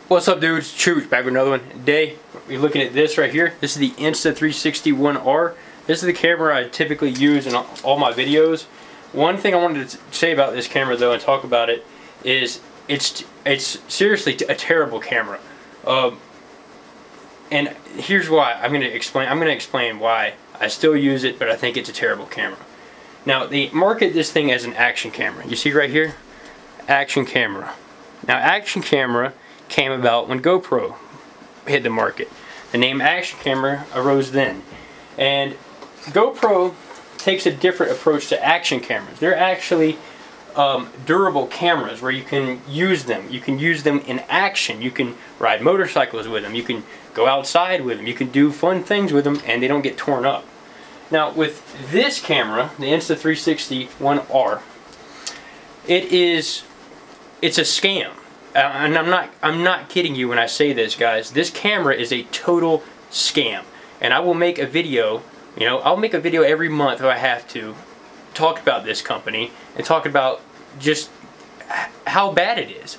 What's up, dudes? Chooch back with another one. Today we're looking at this right here. This is the INSTA 360-1R. This is the camera I typically use in all my videos. One thing I wanted to say about this camera though and talk about it is it's seriously a terrible camera. And here's why. I'm gonna explain why I still use it, but I think it's a terrible camera. Now they market this thing as an action camera. You see right here? Action camera. Now action camera came about when GoPro hit the market. The name action camera arose then. And GoPro takes a different approach to action cameras. They're actually durable cameras where you can use them. You can use them in action. You can ride motorcycles with them. You can go outside with them. You can do fun things with them and they don't get torn up. Now with this camera, the INSTA 360-1R, it's a scam. And I'm not kidding you when I say this, guys. This camera is a total scam. And I will make a video, I'll make a video every month if I have to, talk about this company and talk about just how bad it is.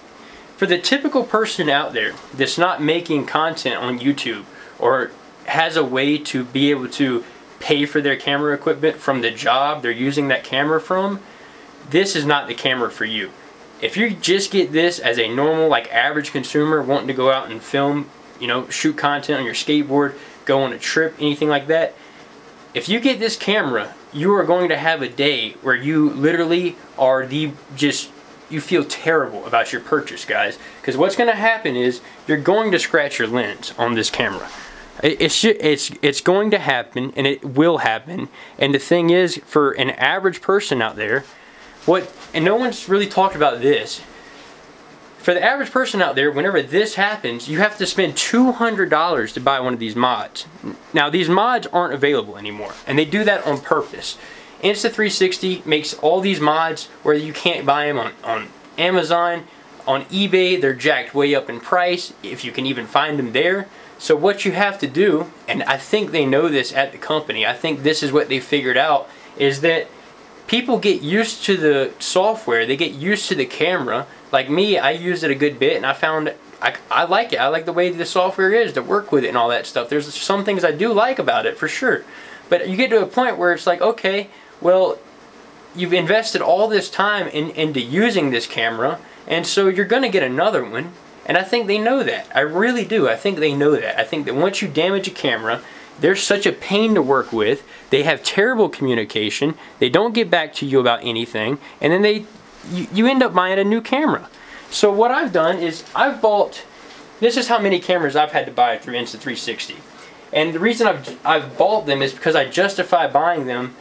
For the typical person out there that's not making content on YouTube or has a way to be able to pay for their camera equipment from the job they're using that camera from, this is not the camera for you. If you just get this as a normal, average consumer wanting to go out and film, shoot content on your skateboard, go on a trip, anything like that, if you get this camera, you are going to have a day where you literally are you feel terrible about your purchase, guys. Because what's going to happen is you're going to scratch your lens on this camera. It's going to happen, and it will happen. And the thing is, for an average person out there, and no one's really talked about this. For the average person out there, whenever this happens, you have to spend $200 to buy one of these mods. Now, these mods aren't available anymore, and they do that on purpose. Insta360 makes all these mods where you can't buy them on Amazon, on eBay. They're jacked way up in price, if you can even find them there. So what you have to do, and I think they know this at the company, I think this is what they figured out, is that people get used to the software, they get used to the camera. Like me, I used it a good bit and I found I like it. I like the way the software is to work with it and all that stuff. There's some things I do like about it for sure. But you get to a point where it's like, okay, well, you've invested all this time into using this camera, and so you're going to get another one. And I think they know that. I really do. I think they know that. I think that once you damage a camera, they're such a pain to work with. They have terrible communication. They don't get back to you about anything. And then you end up buying a new camera. So what I've done is this is how many cameras I've had to buy through Insta360. And the reason I've bought them is because I justify buying them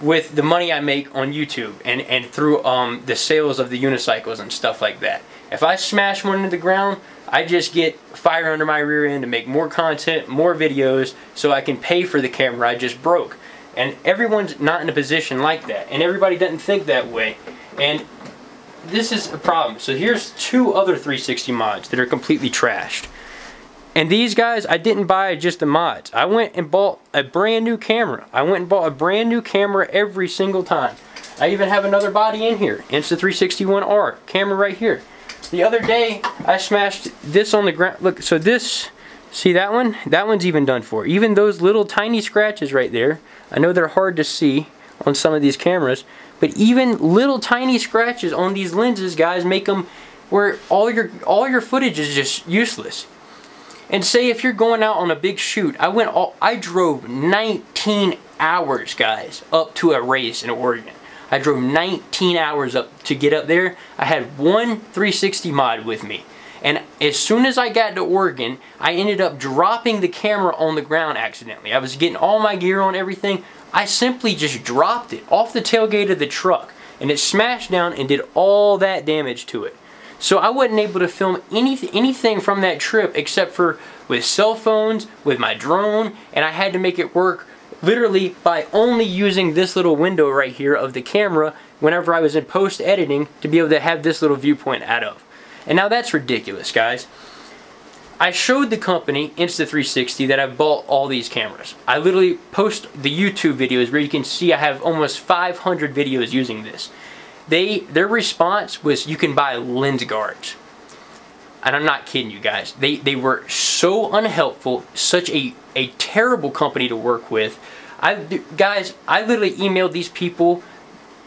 with the money I make on YouTube and through the sales of the unicycles and stuff like that. If I smash one into the ground, I just get fire under my rear end to make more content, more videos, so I can pay for the camera I just broke. And everyone's not in a position like that, and everybody doesn't think that way. And this is a problem. So here's two other 360 mods that are completely trashed. And these guys, I didn't buy just the mods. I went and bought a brand new camera. I went and bought a brand new camera every single time. I even have another body in here, Insta360-1R, camera right here. The other day, I smashed this on the ground. Look, so this, see that one? That one's even done for. Even those little tiny scratches right there, I know they're hard to see on some of these cameras, but even little tiny scratches on these lenses, guys, make them where all your footage is just useless. And say if you're going out on a big shoot, I drove 19 hours, guys, up to a race in Oregon. I drove 19 hours up to get up there. I had one 360 mod with me. And as soon as I got to Oregon, I ended up dropping the camera on the ground accidentally. I was getting all my gear on everything. I simply just dropped it off the tailgate of the truck. And it smashed down and did all that damage to it. So I wasn't able to film anything from that trip except for with cell phones, with my drone, and I had to make it work literally by only using this little window right here of the camera whenever I was in post editing to be able to have this little viewpoint out of. And now that's ridiculous, guys. I showed the company, Insta360, that I've bought all these cameras. I literally post the YouTube videos where you can see I have almost 500 videos using this. Their response was, you can buy lens guards. And I'm not kidding you guys. They were so unhelpful, such a terrible company to work with. Guys, I literally emailed these people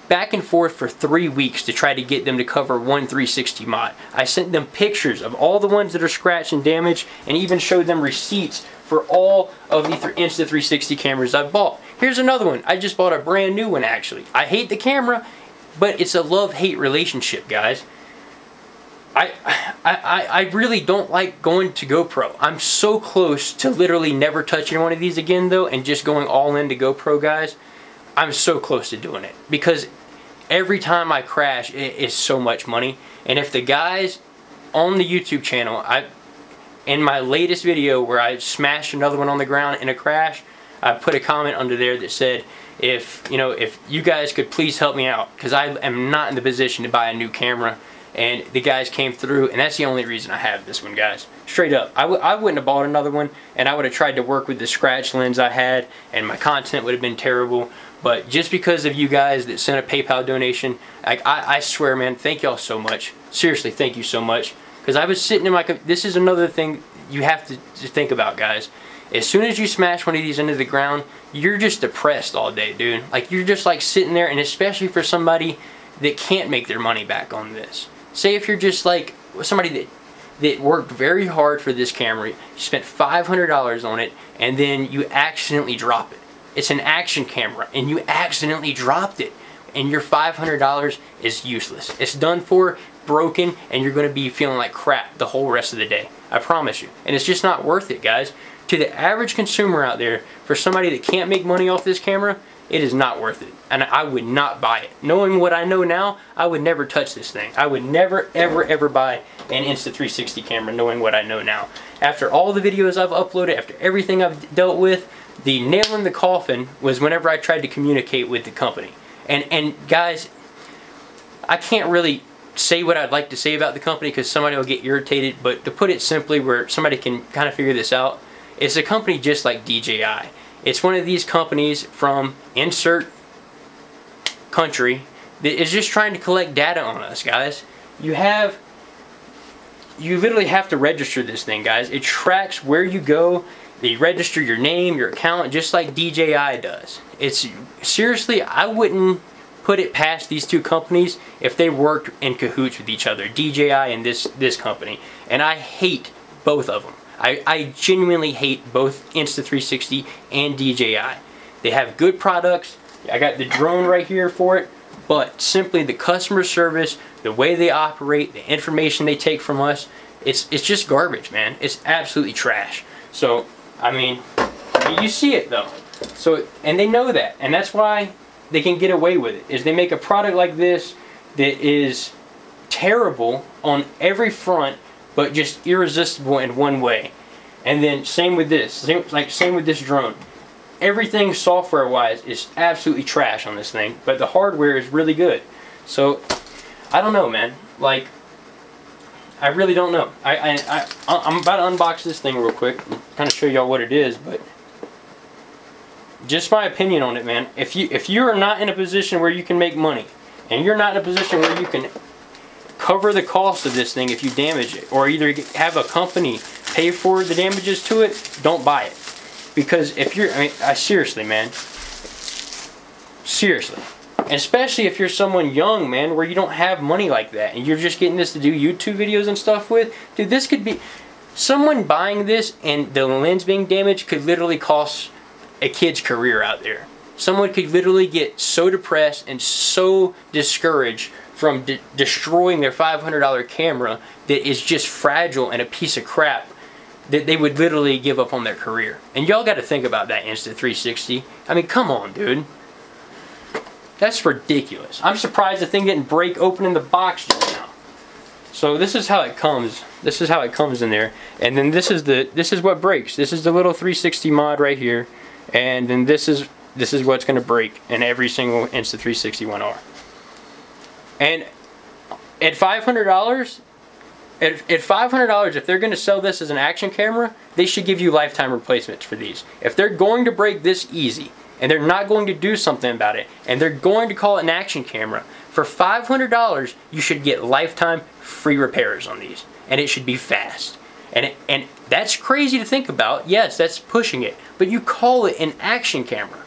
back and forth for 3 weeks to try to get them to cover one 360 mod. I sent them pictures of all the ones that are scratched and damaged, and even showed them receipts for all of the Insta360 cameras I've bought. Here's another one. I just bought a brand new one actually. I hate the camera, but it's a love-hate relationship, guys. I really don't like going to GoPro. I'm so close to literally never touching one of these again though, and just going all into GoPro, guys. I'm so close to doing it because every time I crash, it is so much money. And if the guys on the YouTube channel, in my latest video where I smashed another one on the ground in a crash, I put a comment under there that said, if you guys could please help me out, because I am not in the position to buy a new camera. And the guys came through, and that's the only reason I have this one, guys. Straight up. I wouldn't have bought another one, and I would have tried to work with the scratch lens I had, and my content would have been terrible. But just because of you guys that sent a PayPal donation, I swear, man, thank y'all so much. Seriously, thank you so much. Because I was sitting in my... This is another thing you have to think about, guys. As soon as you smash one of these into the ground, you're just depressed all day, dude. Like, you're just like sitting there, and especially for somebody that can't make their money back on this. Say if you're just like somebody that worked very hard for this camera, you spent $500 on it, and then you accidentally drop it. It's an action camera, and you accidentally dropped it, and your $500 is useless. It's done for, broken, and you're going to be feeling like crap the whole rest of the day. I promise you. And it's just not worth it, guys. To the average consumer out there, for somebody that can't make money off this camera, it is not worth it, and I would not buy it. Knowing what I know now, I would never touch this thing. I would never, ever, ever buy an Insta360 camera knowing what I know now. After all the videos I've uploaded, after everything I've dealt with, the nail in the coffin was whenever I tried to communicate with the company. And guys, I can't really say what I'd like to say about the company because somebody will get irritated, but to put it simply where somebody can kind of figure this out, it's a company just like DJI. It's one of these companies from insert country that is just trying to collect data on us, guys. You literally have to register this thing, guys. It tracks where you go. They register your name, your account, just like DJI does. It's seriously, I wouldn't put it past these two companies if they worked in cahoots with each other, DJI and this company. And I hate both of them. I genuinely hate both Insta360 and DJI. They have good products. I got the drone right here for it, but simply the customer service, the way they operate, the information they take from us, it's just garbage, man. It's absolutely trash. So, I mean, you see it though. So, and they know that, and that's why they can get away with it, is they make a product like this that is terrible on every front, but just irresistible in one way. And then same with this, same with this drone. Everything software-wise is absolutely trash on this thing, but the hardware is really good. So I don't know, man. Like, I really don't know. I'm about to unbox this thing real quick, and kind of show y'all what it is, but just my opinion on it, man. If you are not in a position where you can make money, and you're not in a position where you can cover the cost of this thing if you damage it, or either have a company pay for the damages to it, don't buy it. Because if you're, seriously, man, seriously, and especially if you're someone young, man, where you don't have money like that, and you're just getting this to do YouTube videos and stuff with, dude, this could be, someone buying this and the lens being damaged could literally cost a kid's career out there. Someone could literally get so depressed and so discouraged from destroying their $500 camera that is just fragile and a piece of crap that they would literally give up on their career. And y'all got to think about that Insta360. I mean, come on, dude. That's ridiculous. I'm surprised the thing didn't break open in the box just now. So this is how it comes. This is how it comes in there. And then this is what breaks. This is the little 360 mod right here. And then this is what's going to break in every single Insta360 1R. And at $500, if they're going to sell this as an action camera, they should give you lifetime replacements for these. If they're going to break this easy, and they're not going to do something about it, and they're going to call it an action camera, for $500, you should get lifetime free repairs on these. and it should be fast. And that's crazy to think about. Yes, that's pushing it. But you call it an action camera.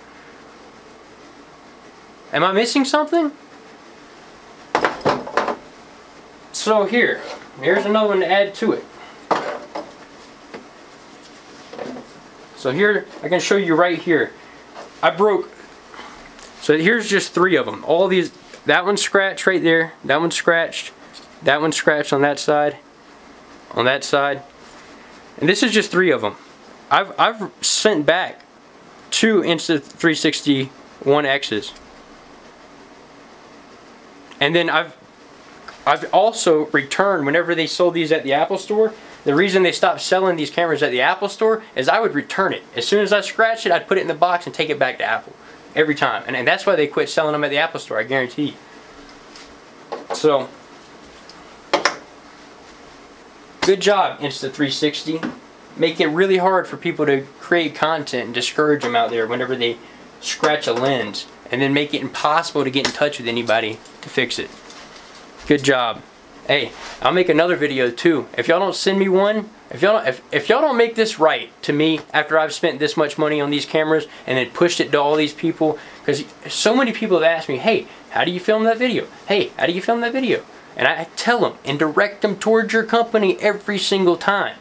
Am I missing something? So here's another one to add to it. So here, I can show you right here. So here's just 3 of them. All these, that one's scratched right there, that one's scratched on that side, and this is just 3 of them. I've sent back 2 Insta360 1X's. And then I've also returned, whenever they sold these at the Apple store, the reason they stopped selling these cameras at the Apple store is I would return it. As soon as I scratched it, I'd put it in the box and take it back to Apple. Every time. And that's why they quit selling them at the Apple store, I guarantee you. So, good job, Insta360. Make it really hard for people to create content and discourage them out there whenever they scratch a lens. And then make it impossible to get in touch with anybody to fix it. Good job. Hey, I'll make another video too. If y'all don't send me one, if y'all don't make this right to me after I've spent this much money on these cameras and then pushed it to all these people, because so many people have asked me, hey, how do you film that video? Hey, how do you film that video? And I tell them and direct them towards your company every single time.